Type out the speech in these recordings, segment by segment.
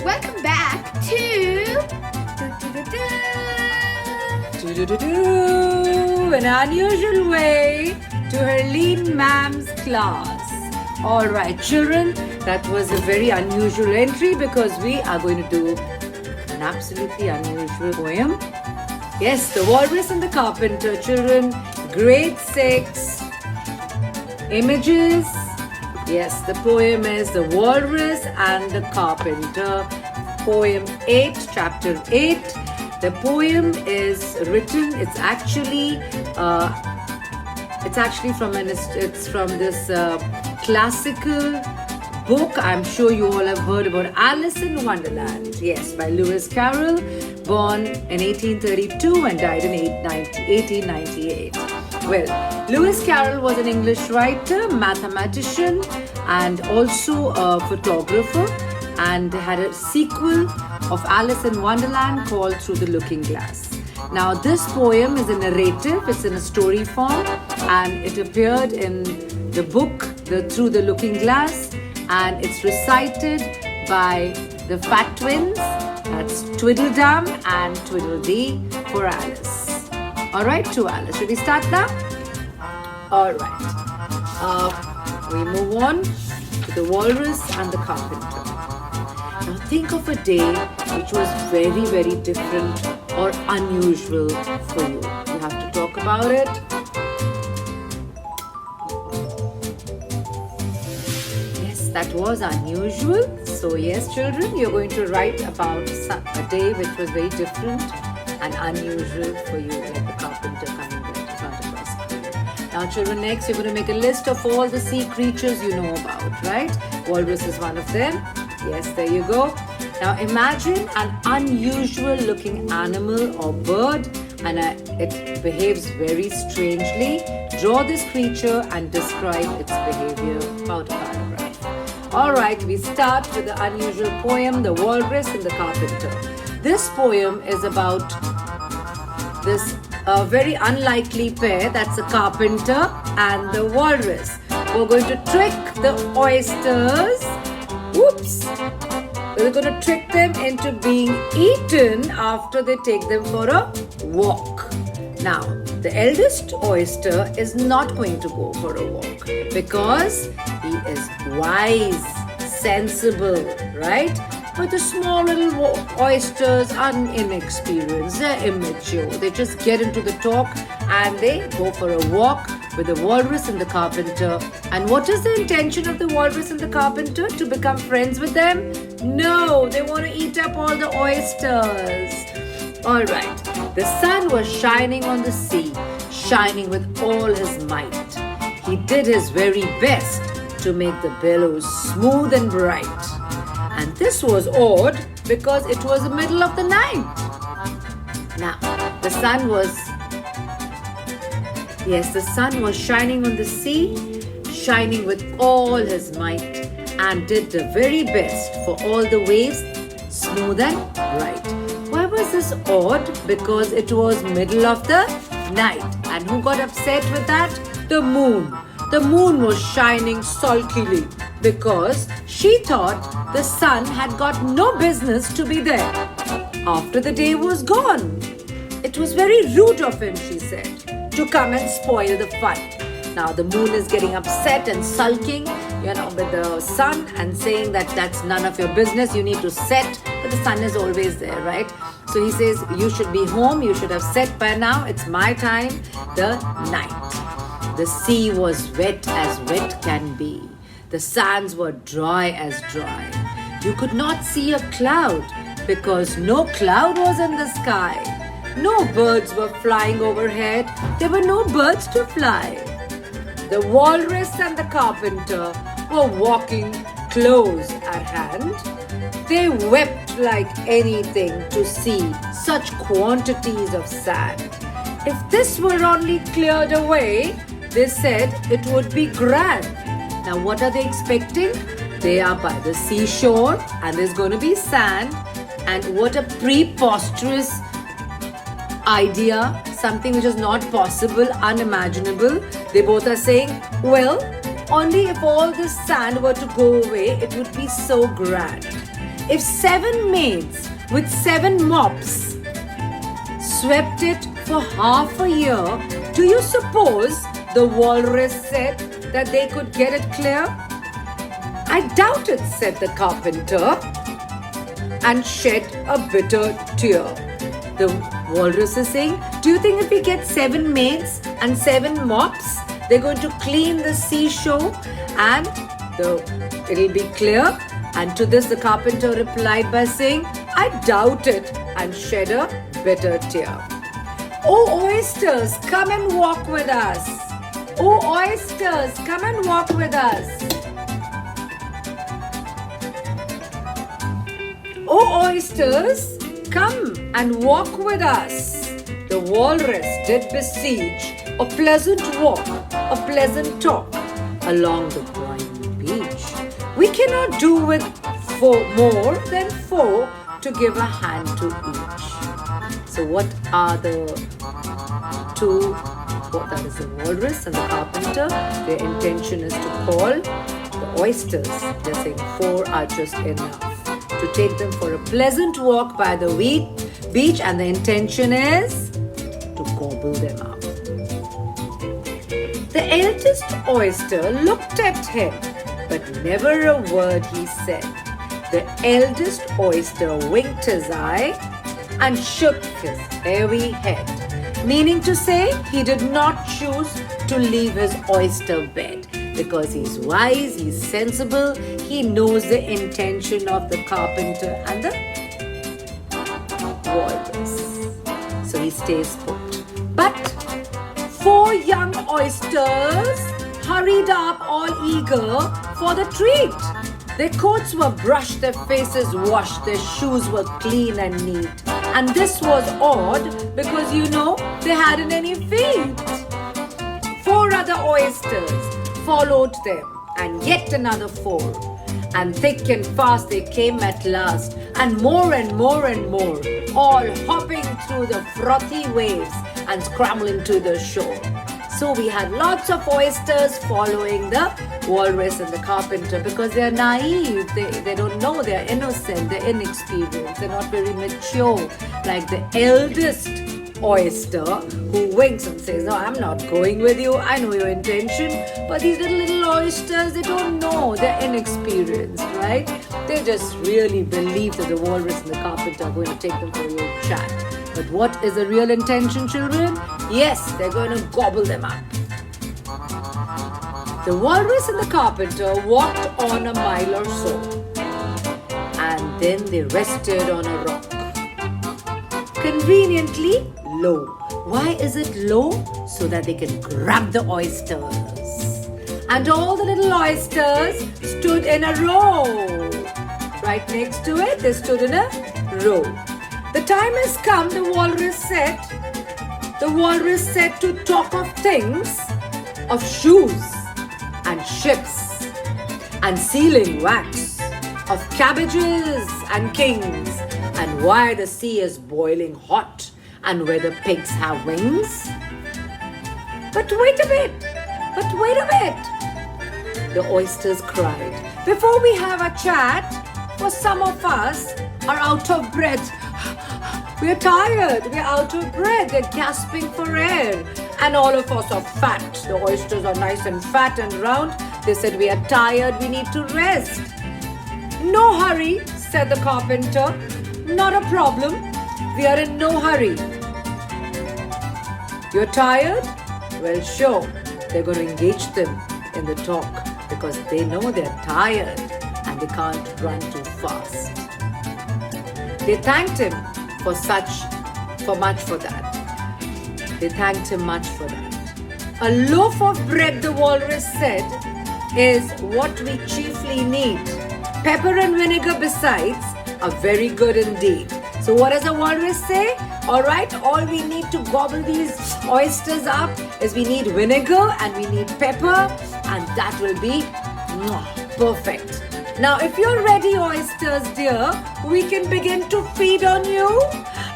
Welcome back to an unusual way to Harleen Ma'am's class. Alright children, that was a very unusual entry because we are going to do an absolutely unusual poem. Yes, The Walrus and the Carpenter. Children, grade 6. Images. Yes, the poem is The Walrus and the Carpenter. Poem 8, chapter 8. The poem is written, it's actually from this classical book. I'm sure you all have heard about Alice in Wonderland. Yes, by Lewis Carroll, born in 1832 and died in 1898. Well, Lewis Carroll was an English writer, mathematician, and also a photographer, and had a sequel of Alice in Wonderland called Through the Looking Glass. Now, this poem is a narrative, it's in a story form, and it appeared in the book Through the Looking Glass, and it's recited by the Fat Twins, that's Tweedledum and Tweedledee for Alice. Alright, to Alice. Should we start now? Alright. We move on to The Walrus and the Carpenter. Now think of a day which was very, very different or unusual for you. You have to talk about it. Yes, that was unusual. So yes, children, you're going to write about a day which was very different and unusual for you, like the carpenter coming right in front of us. Now children, next you're going to make a list of all the sea creatures you know about, right? Walrus is one of them. Yes, there you go. Now imagine an unusual looking animal or bird, and it behaves very strangely. Draw this creature and describe its behavior. About a paragraph. Alright, we start with the unusual poem, The Walrus and the Carpenter. This poem is about this very unlikely pair, that's a carpenter and the walrus. We're going to trick the oysters. Whoops! We're going to trick them into being eaten after they take them for a walk. Now, the eldest oyster is not going to go for a walk because he is wise, sensible, right? But the small little oysters are inexperienced, they're immature. They just get into the talk and they go for a walk with the walrus and the carpenter. And what is the intention of the walrus and the carpenter? To become friends with them? No, they want to eat up all the oysters. Alright, the sun was shining on the sea, shining with all his might. He did his very best to make the billows smooth and bright. And this was odd because it was the middle of the night. Now, the sun was shining on the sea, shining with all his might, and did the very best for all the waves smooth and bright. Why was this odd? Because it was middle of the night. And who got upset with that? The moon. The moon was shining sulkily because she thought the sun had got no business to be there after the day was gone. It was very rude of him, she said, to come and spoil the fun. Now the moon is getting upset and sulking, with the sun and saying that that's none of your business, you need to set, but the sun is always there, right? So he says, you should be home, you should have set by now, it's my time, the night. The sea was wet as wet can be. The sands were dry as dry. You could not see a cloud because no cloud was in the sky. No birds were flying overhead. There were no birds to fly. The walrus and the carpenter were walking close at hand. They wept like anything to see such quantities of sand. If this were only cleared away, they said it would be grand. Now what are they expecting? They are by the seashore and there's going to be sand. And what a preposterous idea, something which is not possible, unimaginable. They both are saying, well, only if all this sand were to go away, it would be so grand. if 7 maids with 7 mops swept it for half a year, do you suppose the walrus said that they could get it clear? I doubt it, said the carpenter, and shed a bitter tear. The walrus is saying, do you think if we get 7 maids and 7 mops, they're going to clean the seashore and it'll be clear? And to this the carpenter replied by saying, I doubt it, and shed a bitter tear. Oh, oysters, come and walk with us. Oh, oysters, come and walk with us. Oh, oysters, come and walk with us. The walrus did besiege a pleasant walk, a pleasant talk along the briny beach. We cannot do with more than 4 to give a hand to each. So what are the two? That is the walrus and the carpenter. Their intention is to call the oysters. They're saying 4 are just enough to take them for a pleasant walk by the beach, and the intention is to gobble them up. The eldest oyster looked at him, but never a word he said. The eldest oyster winked his eye and shook his hairy head, meaning to say he did not choose to leave his oyster bed because he's wise, he's sensible, he knows the intention of the carpenter and the walrus. So he stays put. But 4 young oysters hurried up all eager for the treat. Their coats were brushed, their faces washed, their shoes were clean and neat. And this was odd because they hadn't any feet. 4 other oysters followed them, and yet another 4. And thick and fast they came at last, and more and more and more, all hopping through the frothy waves and scrambling to the shore. So we had lots of oysters following the walrus and the carpenter because they're naive, they don't know, they're innocent, they're inexperienced, they're not very mature, like the eldest oyster who winks and says, no, I'm not going with you, I know your intention. But these little oysters, they don't know, they're inexperienced, right? They just really believe that the walrus and the carpenter are going to take them for a little chat. But what is the real intention, children? Yes, they're going to gobble them up. The walrus and the carpenter walked on a mile or so, and then they rested on a rock, conveniently low. Why is it low? So that they can grab the oysters. And all the little oysters stood in a row. Right next to it, they stood in a row. The time has come, the walrus said. The walrus said to talk of things, of shoes and ships and sealing wax, of cabbages and kings, and why the sea is boiling hot and whether pigs have wings. But wait a bit, the oysters cried. Before we have a chat, for some of us are out of breath. We're tired, we're out of breath, they're gasping for air. And all of us are fat. The oysters are nice and fat and round. They said, we are tired, we need to rest. No hurry, said the carpenter. Not a problem. We are in no hurry. You're tired? Well, sure. They're going to engage them in the talk because they know they're tired and they can't run too fast. They thanked him for much for that. They thanked him much for that. A loaf of bread, the walrus said, is what we chiefly need. Pepper and vinegar besides are very good indeed. So what does the walrus say? All right, all we need to gobble these oysters up is we need vinegar and we need pepper, and that will be perfect. Now, if you're ready, oysters dear, we can begin to feed on you.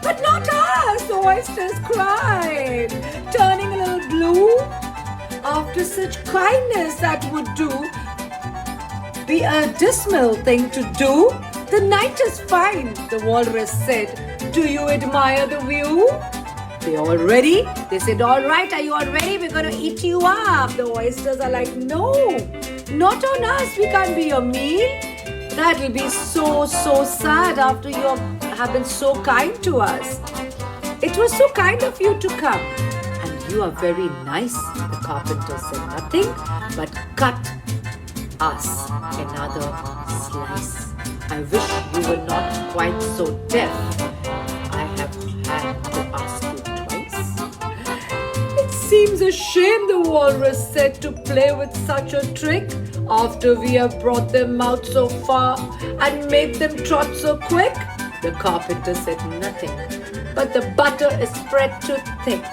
But not us, the oysters cried, turning a little blue. After such kindness, that would be a dismal thing to do. The night is fine, the walrus said. Do you admire the view? They all ready? They said, all right, are you all ready? We're going to eat you up. The oysters are like, no, not on us. We can't be your meal. That will be so sad after you have been so kind to us. It was so kind of you to come. And you are very nice, the carpenter said. Nothing but cut us another slice. I wish you were not quite so deaf. I have had to ask you twice. It seems a shame, the walrus said, to play with such a trick after we have brought them out so far and made them trot so quick. The carpenter said nothing, but the butter is spread too thick.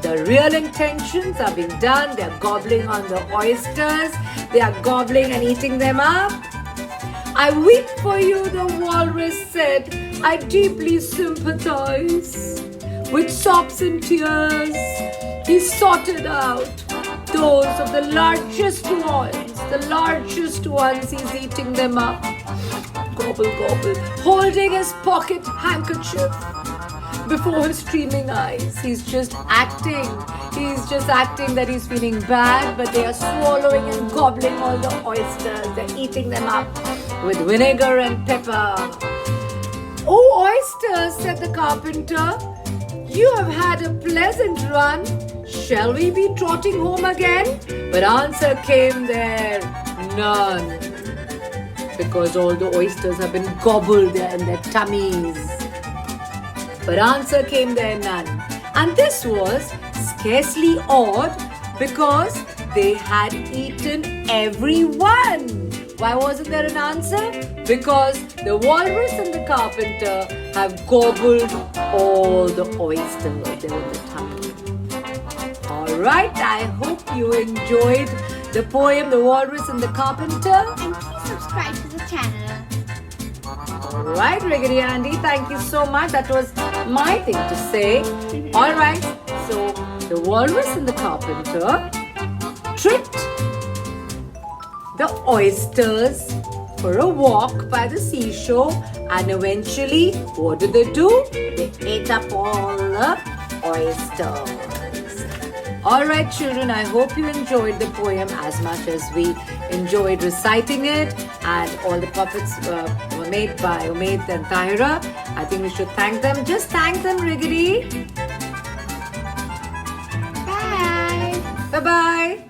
The real intentions are being done. They are gobbling on the oysters. They are gobbling and eating them up. I weep for you, the walrus said. I deeply sympathize. With sobs and tears, he sorted out those of the largest ones. The largest ones, he's eating them up. Gobble, gobble. Holding his pocket handkerchief before his streaming eyes. He's just acting. He's just acting that he's feeling bad, but they are swallowing and gobbling all the oysters. They're eating them up with vinegar and pepper. Oh, oysters, said the carpenter, you have had a pleasant run. Shall we be trotting home again? But answer came there, none. Because all the oysters have been gobbled there in their tummies. But answer came there, none. And this was scarcely odd because they had eaten every one. Why wasn't there an answer? Because the walrus and the carpenter have gobbled all the oysters. They were in the tummy. Alright, I hope you enjoyed the poem The Walrus and the Carpenter. And please subscribe to the channel. Alright, Riggedy Andy, thank you so much. That was my thing to say. Alright, so the walrus and the carpenter tricked the oysters for a walk by the seashore, and eventually, what did they do? They ate up all the oysters. Alright children, I hope you enjoyed the poem as much as we enjoyed reciting it, and all the puppets were made by Umaid and Tahira. I think we should thank them. Just thank them, Riggedy. Bye. Bye-bye.